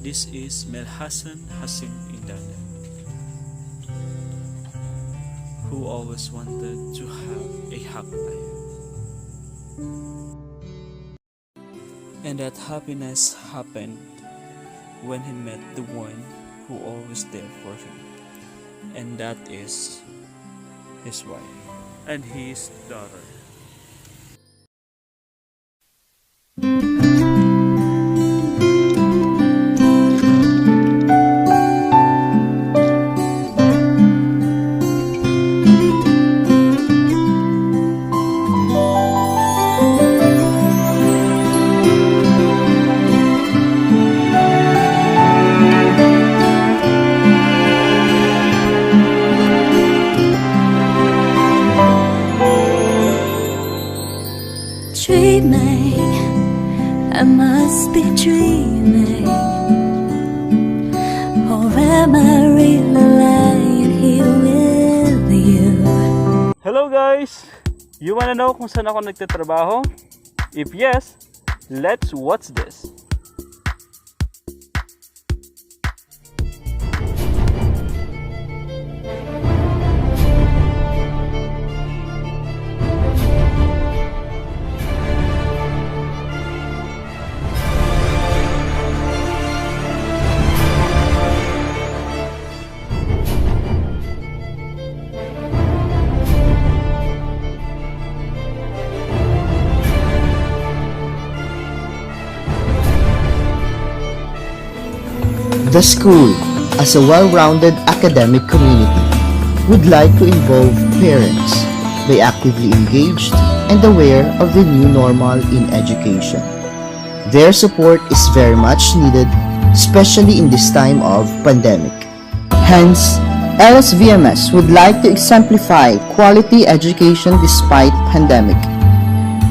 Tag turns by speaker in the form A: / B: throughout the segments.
A: This is Melhasan Hasim Indana, who always wanted to have a happy life. And that happiness happened when he met the one who always there for him. And that is his wife and his daughter.
B: Dreaming, I must be dreaming, or am I really lying here with you?
A: Hello guys! You wanna know kung saan ako nagtatrabaho? If yes, let's watch this.
C: The school, as a well-rounded academic community, would like to involve parents by actively engaged and aware of the new normal in education. Their support is very much needed, especially in this time of pandemic. Hence, LSVMS would like to exemplify quality education despite pandemic,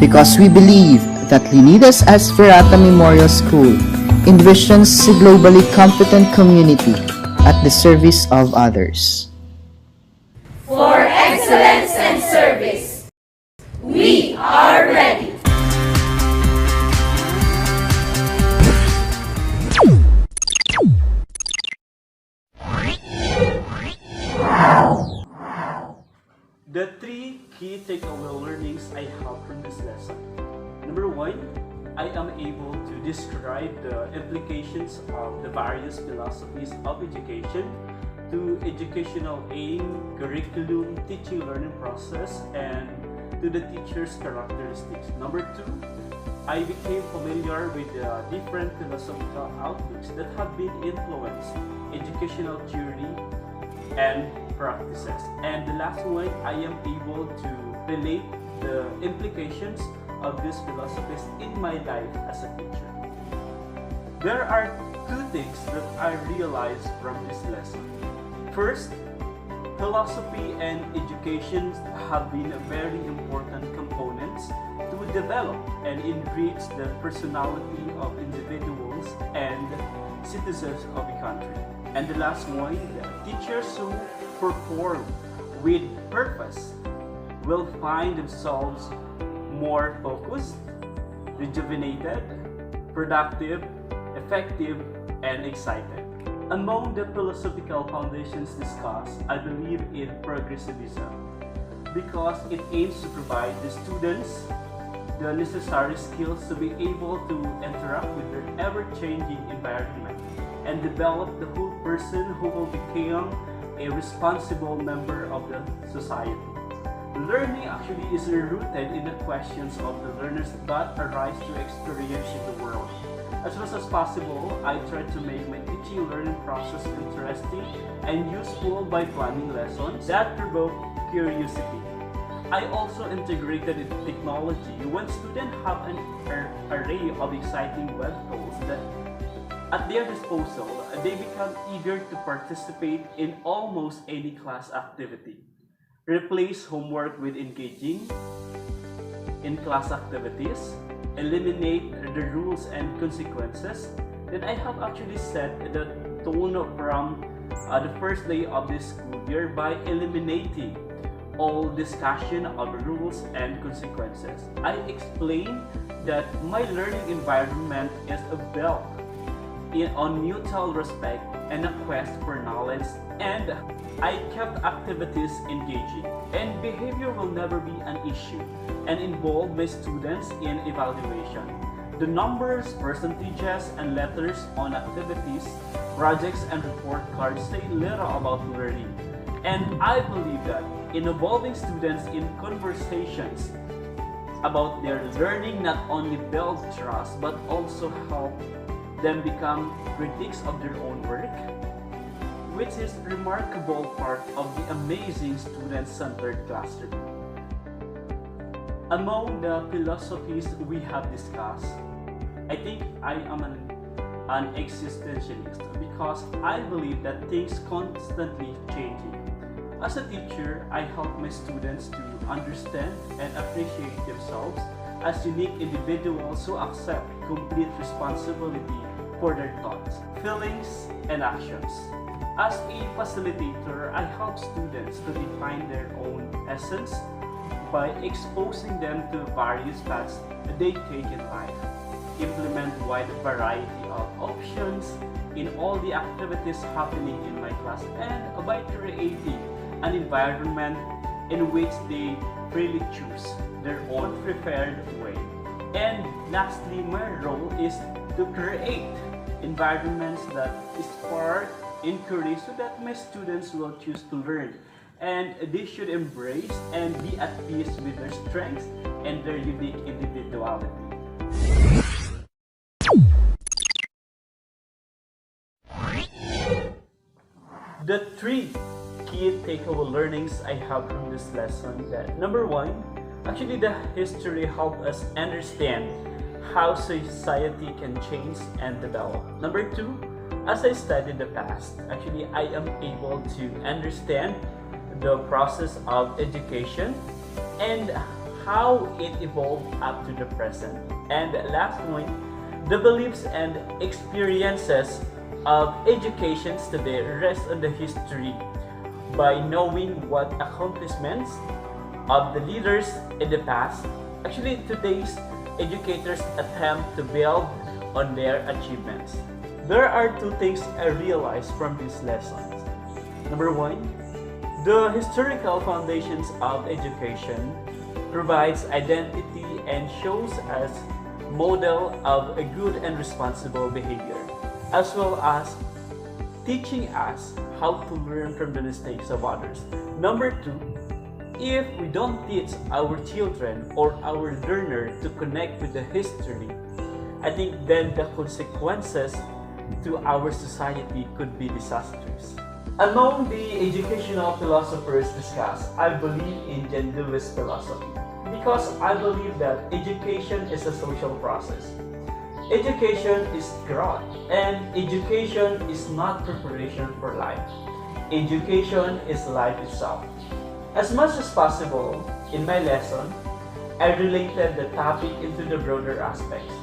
C: because we believe that Leonidas S. Ferrata Memorial School envisions a globally competent community at the service of others.
D: For excellence and service, we are ready.
A: The three key takeaway learnings I have from this lesson. Number one, I am able to describe the implications of the various philosophies of education to educational aim, curriculum, teaching learning process, and to the teacher's characteristics. Number two, I became familiar with the different philosophical outlooks that have been influenced educational theory and practices. And the last one, I am able to relate the implications of these philosophies in my life as a teacher. There are two things that I realized from this lesson. First, philosophy and education have been a very important components to develop and enrich the personality of individuals and citizens of a country. And the last one, the teachers who perform with purpose will find themselves more focused, rejuvenated, productive, effective, and excited. Among the philosophical foundations discussed, I believe in progressivism because it aims to provide the students the necessary skills to be able to interact with their ever-changing environment and develop the whole person who will become a responsible member of the society. Learning actually is rooted in the questions of the learners that arise to experience in the world. As much as possible, I try to make my teaching learning process interesting and useful by planning lessons that provoke curiosity. I also integrated technology when students have an array of exciting web tools that at their disposal, they become eager to participate in almost any class activity. Replace homework with engaging in class activities, eliminate the rules and consequences. Then I have actually set the tone from the first day of this school year by eliminating all discussion of rules and consequences. I explained that my learning environment is built on mutual respect and a quest for knowledge, and I kept activities engaging. And behavior will never be an issue and involve my students in evaluation. The numbers, percentages, and letters on activities, projects, and report cards say little about learning. And I believe that in involving students in conversations about their learning not only builds trust but also help them become critics of their own work, which is a remarkable part of the amazing student-centered classroom. Among the philosophies we have discussed, I think I am an existentialist because I believe that things constantly changing. As a teacher, I help my students to understand and appreciate themselves as unique individuals who accept complete responsibility for their thoughts, feelings, and actions. As a facilitator, I help students to define their own essence by exposing them to various paths they take in life, implement a wide variety of options in all the activities happening in my class, and by creating an environment in which they freely choose their own preferred way. And lastly, my role is to create environments that spark, encourage, so that my students will choose to learn. And they should embrace and be at peace with their strengths and their unique individuality. The three key takeaway learnings I have from this lesson that number one, actually the history helped us understand how society can change and develop. Number two, as I studied the past, actually I am able to understand the process of education and how it evolved up to the present. And last point, the beliefs and experiences of educations today rest on the history by knowing what accomplishments of the leaders in the past. Actually, today's educators attempt to build on their achievements. There are two things I realized from these lessons. Number one, the historical foundations of education provides identity and shows us model of a good and responsible behavior, as well as teaching us how to learn from the mistakes of others. Number two, if we don't teach our children or our learner to connect with the history, I think then the consequences to our society could be disastrous. Among the educational philosophers discussed, I believe in Jan-Lewis philosophy because I believe that education is a social process. Education is growth, and education is not preparation for life. Education is life itself. As much as possible, in my lesson, I related the topic into the broader aspects.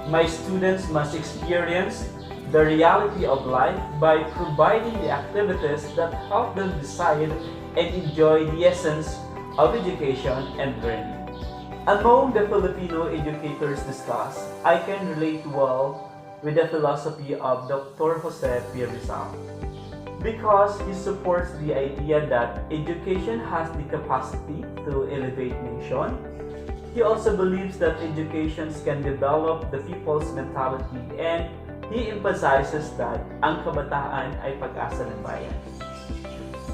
A: My students must experience the reality of life by providing the activities that help them decide and enjoy the essence of education and learning. Among the Filipino educators discussed, I can relate well with the philosophy of Dr. Jose P. Rizal because he supports the idea that education has the capacity to elevate nation. He also believes that education can develop the people's mentality, and he emphasizes that ang kabataan ay pag-asa ng bayan.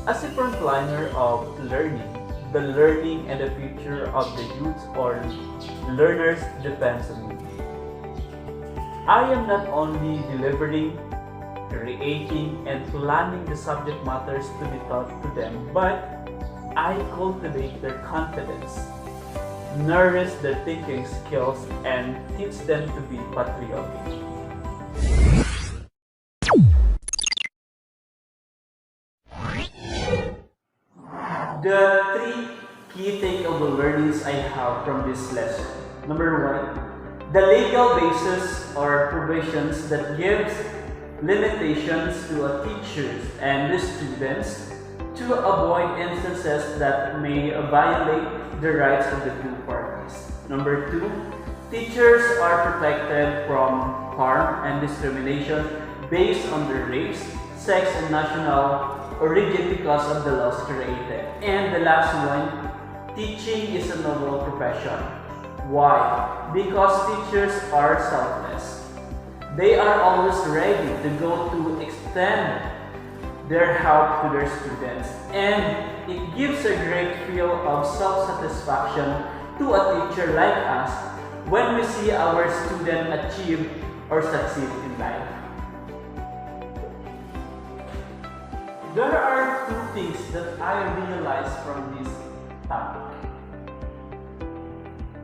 A: As a frontliner of learning, the learning and the future of the youth or learners depends on me. I am not only delivering, creating, and planning the subject matters to be taught to them, but I cultivate their confidence, nourish their thinking skills, and teach them to be patriotic. The three key takeaway learnings I have from this lesson. Number one, the legal basis or provisions that gives limitations to teachers and the students to avoid instances that may violate the rights of the two parties. Number two, Teachers are protected from harm and discrimination based on their race, sex, and national origin because of the laws created. And the last one, teaching is a noble profession. Why? Because teachers are selfless. They are always ready to go to extend their help to their students, and it gives a great feel of self-satisfaction to a teacher like us when we see our student achieve or succeed in life. There are two things that I realized from this topic.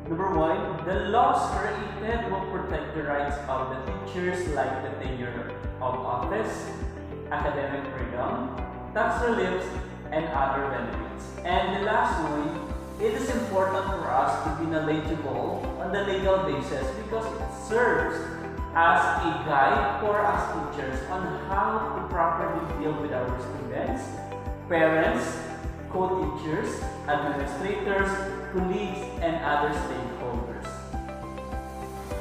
A: Number one, the laws created will protect the rights of the teachers like the tenure of office, academic freedom, tax reliefs, and other benefits. And the last one, it is important for us to be knowledgeable on the legal basis because it serves as a guide for us teachers on how to properly deal with our students, parents, co-teachers, administrators, colleagues, and other stakeholders.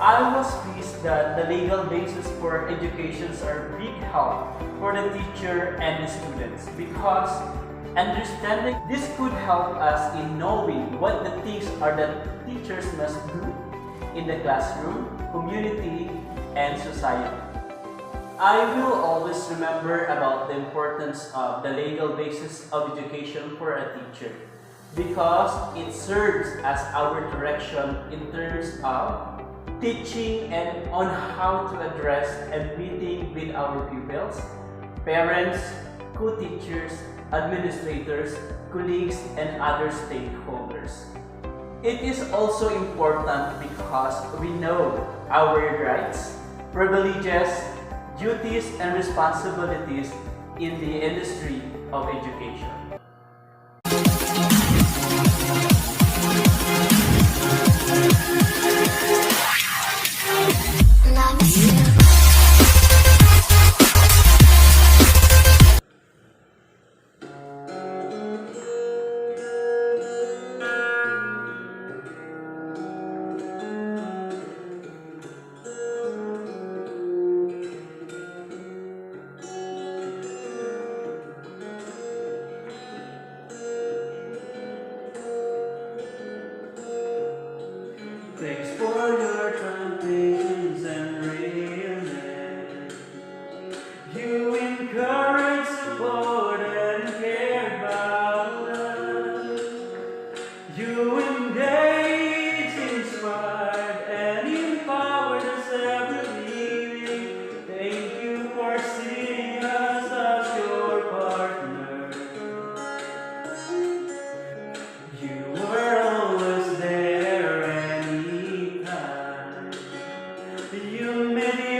A: I was pleased that the legal basis for educations are big help for the teacher and the students because understanding this could help us in knowing what the things are that teachers must do in the classroom, community, and society. I will always remember about the importance of the legal basis of education for a teacher because it serves as our direction in terms of teaching and on how to address and meeting with our pupils, parents, co-teachers, administrators, colleagues, and other stakeholders. It is also important because we know our rights, privileges, duties, and responsibilities in the industry of education. Thanks for your kind patience and realness. You encourage, support, and care about us. You engage, inspired, and empowered us every evening. Thank you for seeing us as your partner. You were always there anytime. You made